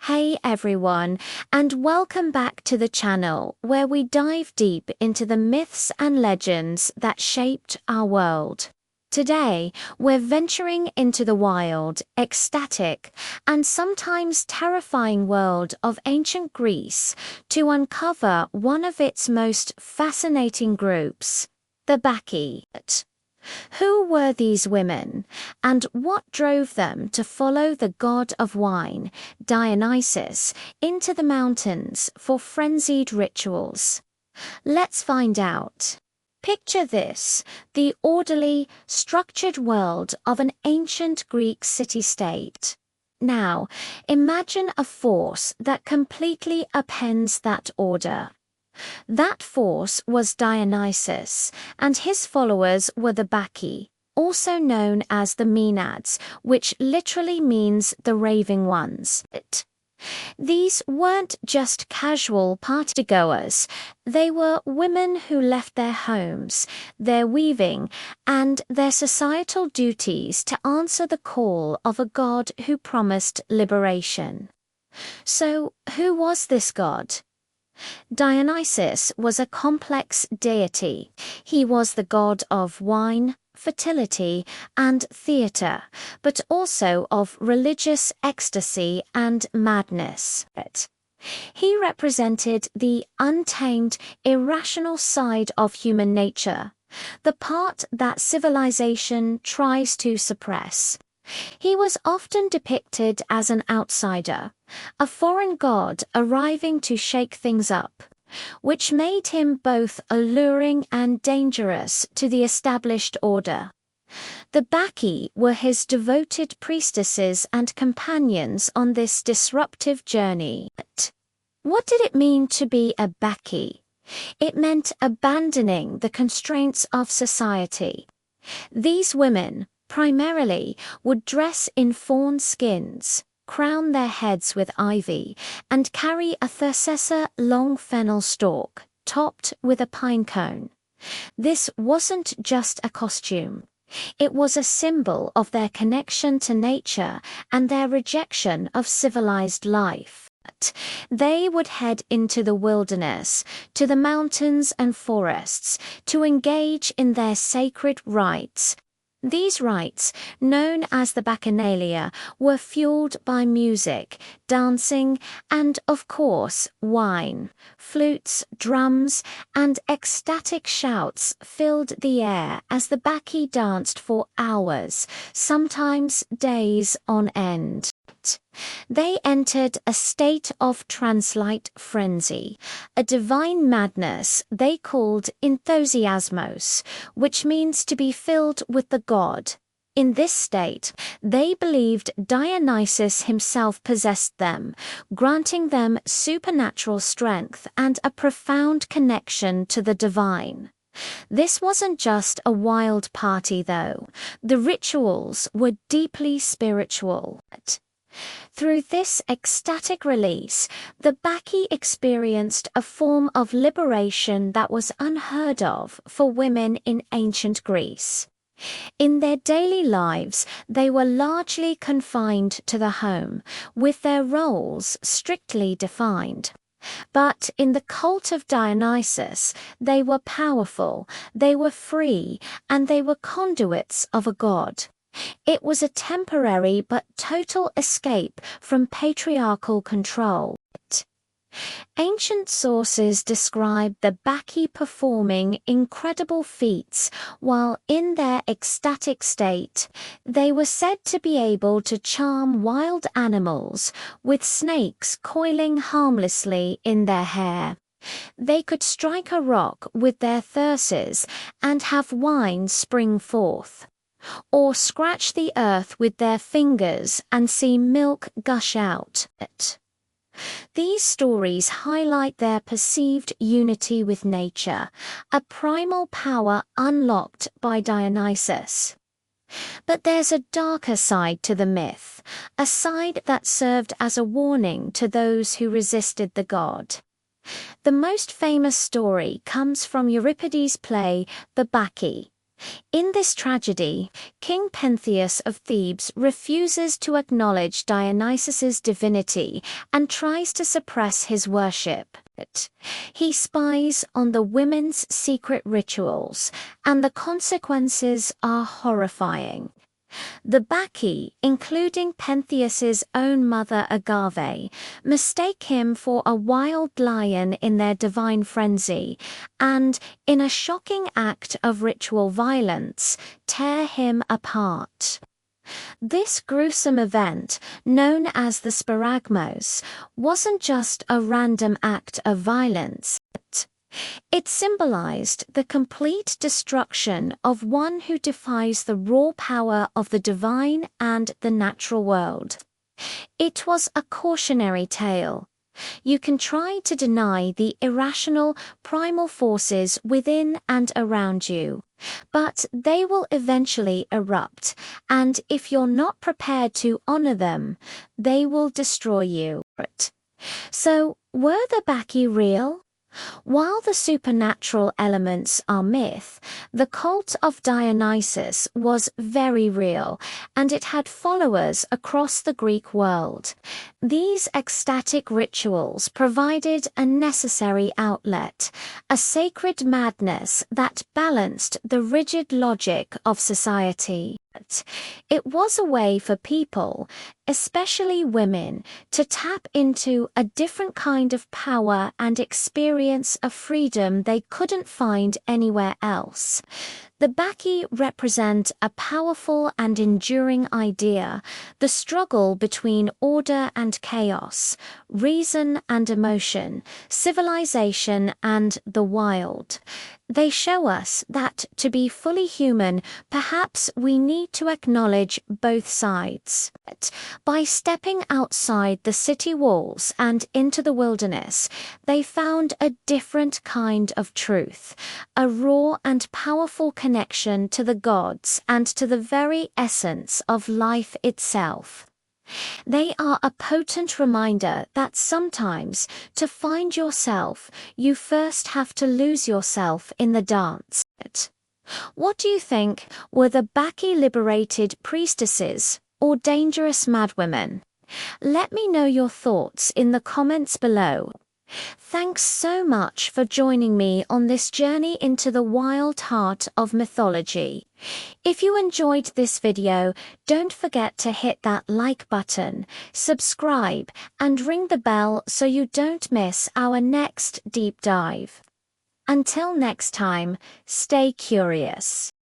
Hey everyone, and welcome back to the channel where we dive deep into the myths and legends that shaped our world. Today, we're venturing into the wild, ecstatic, and sometimes terrifying world of ancient Greece to uncover one of its most fascinating groups, the Bacchae. Who were these women, and what drove them to follow the god of wine, Dionysus, into the mountains for frenzied rituals? Let's find out. Picture this, the orderly, structured world of an ancient Greek city-state. Now, imagine a force that completely upends that order. That force was Dionysus, and his followers were the Bacchae, also known as the Maenads, which literally means the raving ones. These weren't just casual partygoers, they were women who left their homes, their weaving, and their societal duties to answer the call of a god who promised liberation. So, who was this god? Dionysus was a complex deity. He was the god of wine, fertility, and theatre, but also of religious ecstasy and madness. He represented the untamed, irrational side of human nature, the part that civilization tries to suppress. He was often depicted as an outsider, a foreign god arriving to shake things up, which made him both alluring and dangerous to the established order. The Bacchae were his devoted priestesses and companions on this disruptive journey. What did it mean to be a Bacchae? It meant abandoning the constraints of society. These women, primarily, would dress in fawn skins, crown their heads with ivy, and carry a thyrsussa long fennel stalk, topped with a pine cone. This wasn't just a costume. It was a symbol of their connection to nature and their rejection of civilized life. They would head into the wilderness, to the mountains and forests, to engage in their sacred rites. These rites, known as the Bacchanalia, were fueled by music, dancing, and, of course, wine. Flutes, drums, and ecstatic shouts filled the air as the Bacchae danced for hours, sometimes days on end. They entered a state of translite frenzy, a divine madness they called enthusiasmos, which means to be filled with the god. In this state, they believed Dionysus himself possessed them, granting them supernatural strength and a profound connection to the divine. This wasn't just a wild party, though. The rituals were deeply spiritual. Through this ecstatic release, the Bacchae experienced a form of liberation that was unheard of for women in ancient Greece. In their daily lives, they were largely confined to the home, with their roles strictly defined. But in the cult of Dionysus, they were powerful, they were free, and they were conduits of a god. It was a temporary but total escape from patriarchal control. Ancient sources describe the Bacchae performing incredible feats while in their ecstatic state. They were said to be able to charm wild animals, with snakes coiling harmlessly in their hair. They could strike a rock with their thyrsus and have wine spring forth, or scratch the earth with their fingers and see milk gush out. These stories highlight their perceived unity with nature, a primal power unlocked by Dionysus. But there's a darker side to the myth, a side that served as a warning to those who resisted the god. The most famous story comes from Euripides' play, The Bacchae. In this tragedy, King Pentheus of Thebes refuses to acknowledge Dionysus's divinity and tries to suppress his worship. He spies on the women's secret rituals, and the consequences are horrifying. The Bacchae, including Pentheus's own mother Agave, mistake him for a wild lion in their divine frenzy, and, in a shocking act of ritual violence, tear him apart. This gruesome event, known as the Sparagmos, wasn't just a random act of violence. It symbolized the complete destruction of one who defies the raw power of the divine and the natural world. It was a cautionary tale. You can try to deny the irrational, primal forces within and around you, but they will eventually erupt, and if you're not prepared to honor them, they will destroy you. So, were the Bacchae real? While the supernatural elements are myth, the cult of Dionysus was very real, and it had followers across the Greek world. These ecstatic rituals provided a necessary outlet, a sacred madness that balanced the rigid logic of society. It was a way for people, especially women, to tap into a different kind of power and experience a freedom they couldn't find anywhere else. The Bacchae represent a powerful and enduring idea, the struggle between order and chaos, reason and emotion, civilization and the wild. They show us that to be fully human, perhaps we need to acknowledge both sides. By stepping outside the city walls and into the wilderness, they found a different kind of truth, a raw and powerful connection to the gods and to the very essence of life itself. They are a potent reminder that sometimes, to find yourself, you first have to lose yourself in the dance. What do you think? Were the Bacchae liberated priestesses or dangerous madwomen? Let me know your thoughts in the comments below. Thanks so much for joining me on this journey into the wild heart of mythology. If you enjoyed this video, don't forget to hit that like button, subscribe, and ring the bell so you don't miss our next deep dive. Until next time, stay curious.